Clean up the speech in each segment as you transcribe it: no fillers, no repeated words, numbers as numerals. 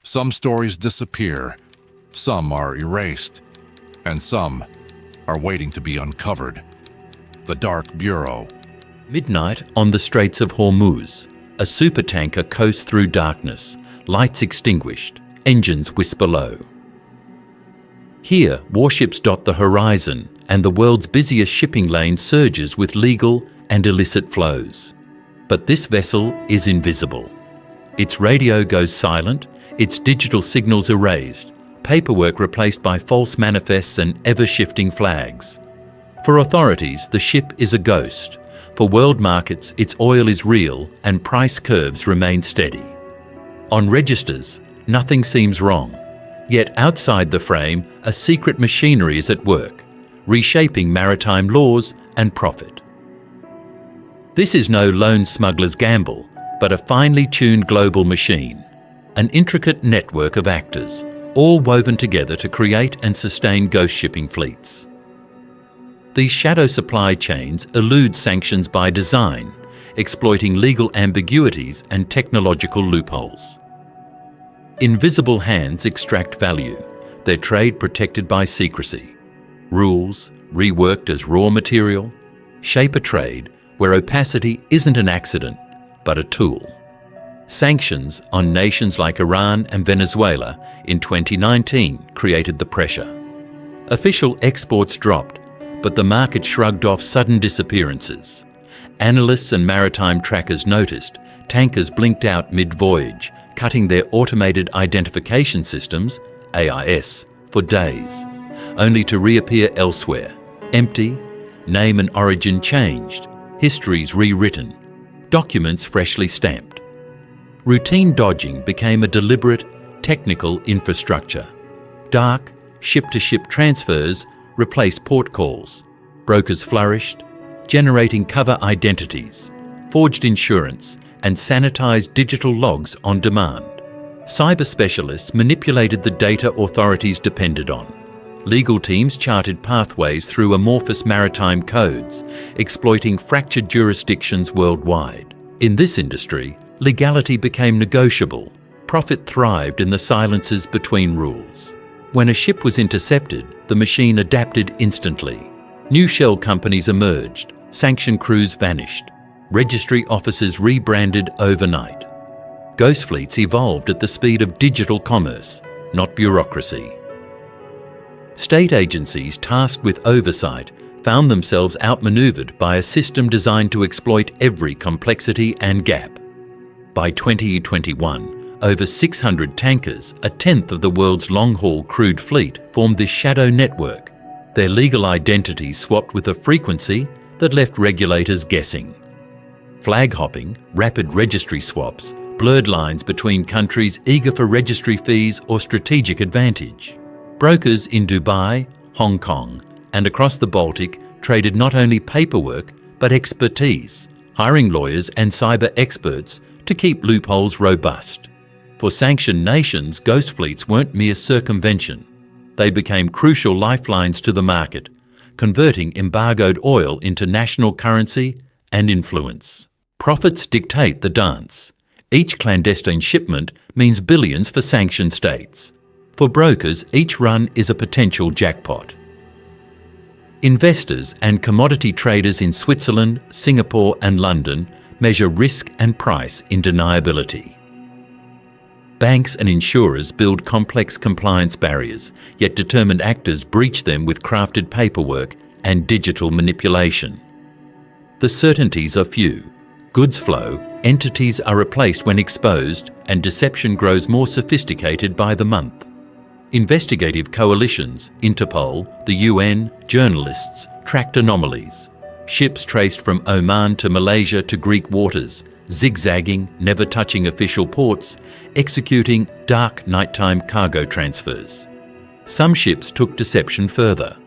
Some stories disappear, some are erased, and some are waiting to be uncovered. The Dark Bureau. Midnight on the Straits of Hormuz. A supertanker coasts through darkness, lights extinguished, engines whisper low. Here, warships dot the horizon, and the world's busiest shipping lane surges with legal and illicit flows. But this vessel is invisible. Its radio goes silent, its digital signals erased, paperwork replaced by false manifests and ever-shifting flags. For authorities, the ship is a ghost. For world markets, its oil is real and price curves remain steady. On registers, nothing seems wrong. Yet outside the frame, a secret machinery is at work, reshaping maritime laws and profit. This is no lone smuggler's gamble, but a finely tuned global machine. An intricate network of actors, all woven together to create and sustain ghost shipping fleets. These shadow supply chains elude sanctions by design, exploiting legal ambiguities and technological loopholes. Invisible hands extract value, their trade protected by secrecy. Rules, reworked as raw material, shape a trade where opacity isn't an accident, but a tool. Sanctions on nations like Iran and Venezuela in 2019 created the pressure. Official exports dropped, but the market shrugged off sudden disappearances. Analysts and maritime trackers noticed tankers blinked out mid-voyage, cutting their automated identification systems, AIS, for days, only to reappear elsewhere, empty, name and origin changed, histories rewritten, documents freshly stamped. Routine dodging became a deliberate, technical infrastructure. Dark, ship-to-ship transfers replaced port calls. Brokers flourished, generating cover identities, forged insurance, and sanitized digital logs on demand. Cyber specialists manipulated the data authorities depended on. Legal teams charted pathways through amorphous maritime codes, exploiting fractured jurisdictions worldwide. In this industry, legality became negotiable. Profit thrived in the silences between rules. When a ship was intercepted, the machine adapted instantly. New shell companies emerged, sanctioned crews vanished, registry offices rebranded overnight. Ghost fleets evolved at the speed of digital commerce, not bureaucracy. State agencies tasked with oversight found themselves outmaneuvered by a system designed to exploit every complexity and gap. By 2021, over 600 tankers, a tenth of the world's long-haul crude fleet, formed this shadow network, their legal identities swapped with a frequency that left regulators guessing. Flag hopping, rapid registry swaps, blurred lines between countries eager for registry fees or strategic advantage. Brokers in Dubai, Hong Kong, and across the Baltic traded not only paperwork but expertise, hiring lawyers and cyber experts to keep loopholes robust. For sanctioned nations, ghost fleets weren't mere circumvention. They became crucial lifelines to the market, converting embargoed oil into national currency and influence. Profits dictate the dance. Each clandestine shipment means billions for sanctioned states. For brokers, each run is a potential jackpot. Investors and commodity traders in Switzerland, Singapore and London measure risk and price in deniability. Banks and insurers build complex compliance barriers, yet determined actors breach them with crafted paperwork and digital manipulation. The certainties are few. Goods flow, entities are replaced when exposed, and deception grows more sophisticated by the month. Investigative coalitions, Interpol, the UN, journalists tracked anomalies. Ships traced from Oman to Malaysia to Greek waters, zigzagging, never touching official ports, executing dark nighttime cargo transfers. Some ships took deception further,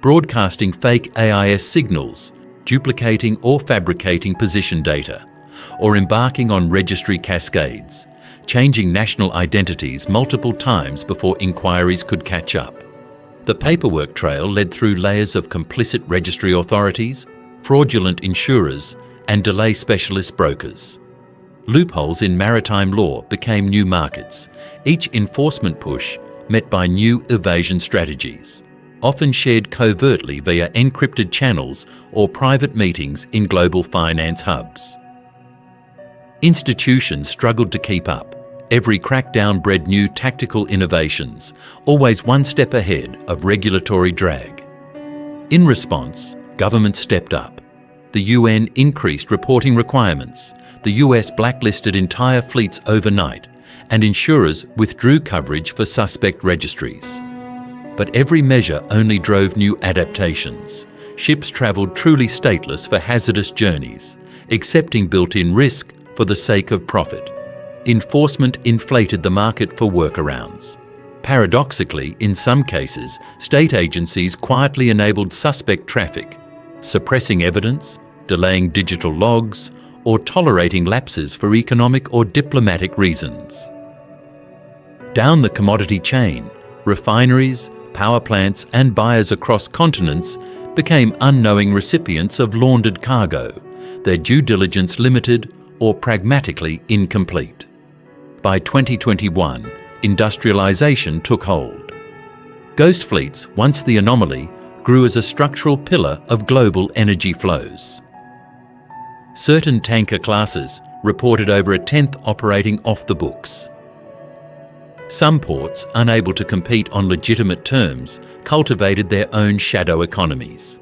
broadcasting fake AIS signals, duplicating or fabricating position data, or embarking on registry cascades, changing national identities multiple times before inquiries could catch up. The paperwork trail led through layers of complicit registry authorities, fraudulent insurers, and delay specialist brokers. Loopholes in maritime law became new markets, each enforcement push met by new evasion strategies, often shared covertly via encrypted channels or private meetings in global finance hubs. Institutions struggled to keep up. Every crackdown bred new tactical innovations, always one step ahead of regulatory drag. In response, governments stepped up. The UN increased reporting requirements, the US blacklisted entire fleets overnight, and insurers withdrew coverage for suspect registries. But every measure only drove new adaptations. Ships travelled truly stateless for hazardous journeys, accepting built-in risk for the sake of profit. Enforcement inflated the market for workarounds. Paradoxically, in some cases, state agencies quietly enabled suspect traffic, suppressing evidence, delaying digital logs, or tolerating lapses for economic or diplomatic reasons. Down the commodity chain, refineries, power plants, and buyers across continents became unknowing recipients of laundered cargo, their due diligence limited or pragmatically incomplete. By 2021, industrialization took hold. Ghost fleets, once the anomaly, grew as a structural pillar of global energy flows. Certain tanker classes reported over a tenth operating off the books. Some ports, unable to compete on legitimate terms, cultivated their own shadow economies.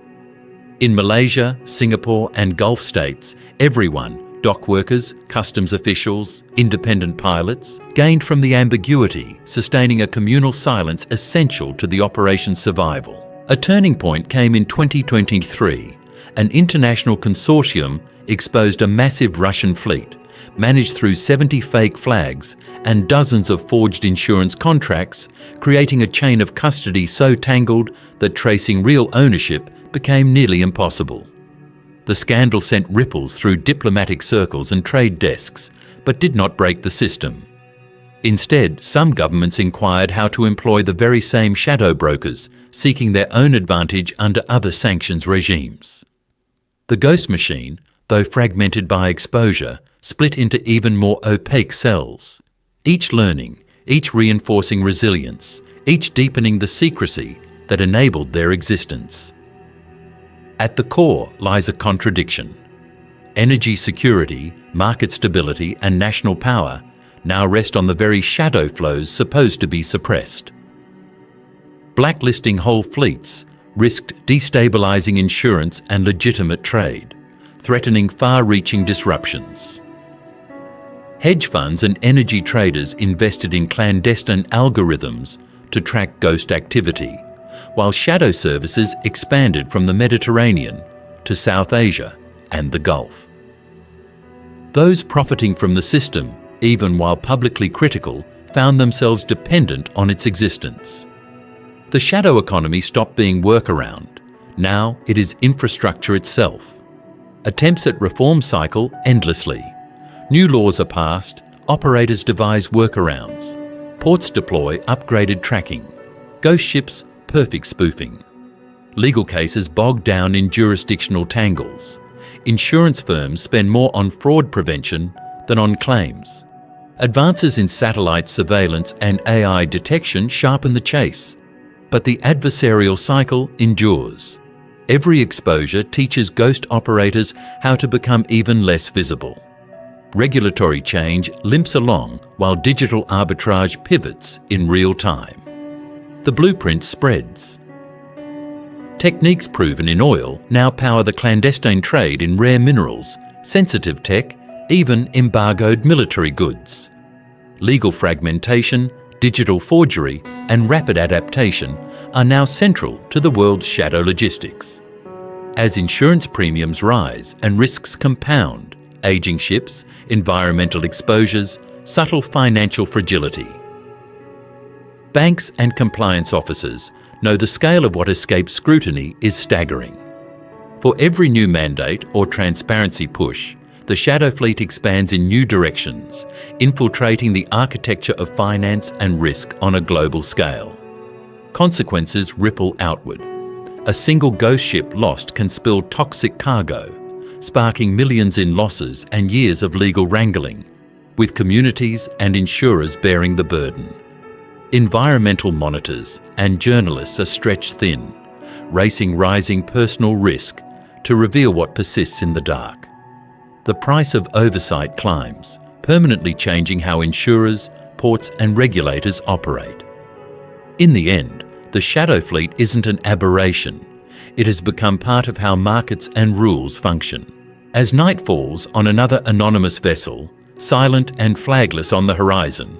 In Malaysia, Singapore, and Gulf states, everyone, dock workers, customs officials, independent pilots, gained from the ambiguity, sustaining a communal silence essential to the operation's survival. A turning point came in 2023. An international consortium exposed a massive Russian fleet, managed through 70 fake flags and dozens of forged insurance contracts, creating a chain of custody so tangled that tracing real ownership became nearly impossible. The scandal sent ripples through diplomatic circles and trade desks, but did not break the system. Instead, some governments inquired how to employ the very same shadow brokers, seeking their own advantage under other sanctions regimes. The ghost machine, though fragmented by exposure, split into even more opaque cells, each learning, each reinforcing resilience, each deepening the secrecy that enabled their existence. At the core lies a contradiction. Energy security, market stability, and national power now rest on the very shadow flows supposed to be suppressed. Blacklisting whole fleets risked destabilizing insurance and legitimate trade, threatening far-reaching disruptions. Hedge funds and energy traders invested in clandestine algorithms to track ghost activity, while shadow services expanded from the Mediterranean to South Asia and the Gulf. Those profiting from the system, even while publicly critical, found themselves dependent on its existence. The shadow economy stopped being workaround. Now it is infrastructure itself. Attempts at reform cycle endlessly. New laws are passed, operators devise workarounds. Ports deploy upgraded tracking. Ghost ships, perfect spoofing. Legal cases bogged down in jurisdictional tangles. Insurance firms spend more on fraud prevention than on claims. Advances in satellite surveillance and AI detection sharpen the chase, but the adversarial cycle endures. Every exposure teaches ghost operators how to become even less visible. Regulatory change limps along while digital arbitrage pivots in real time. The blueprint spreads. Techniques proven in oil now power the clandestine trade in rare minerals, sensitive tech, even embargoed military goods. Legal fragmentation, digital forgery, and rapid adaptation are now central to the world's shadow logistics. As insurance premiums rise and risks compound, aging ships, environmental exposures, subtle financial fragility. Banks and compliance officers know the scale of what escapes scrutiny is staggering. For every new mandate or transparency push, the shadow fleet expands in new directions, infiltrating the architecture of finance and risk on a global scale. Consequences ripple outward. A single ghost ship lost can spill toxic cargo, sparking millions in losses and years of legal wrangling, with communities and insurers bearing the burden. Environmental monitors and journalists are stretched thin, racing rising personal risk to reveal what persists in the dark. The price of oversight climbs, permanently changing how insurers, ports and regulators operate. In the end, the shadow fleet isn't an aberration. It has become part of how markets and rules function. As night falls on another anonymous vessel, silent and flagless on the horizon,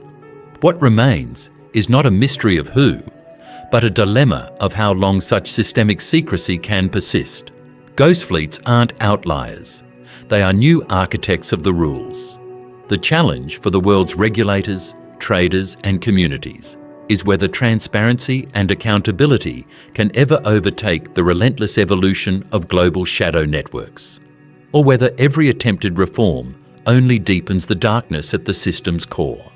what remains is not a mystery of who, but a dilemma of how long such systemic secrecy can persist. Ghost fleets aren't outliers. They are new architects of the rules. The challenge for the world's regulators, traders and communities is whether transparency and accountability can ever overtake the relentless evolution of global shadow networks, or whether every attempted reform only deepens the darkness at the system's core.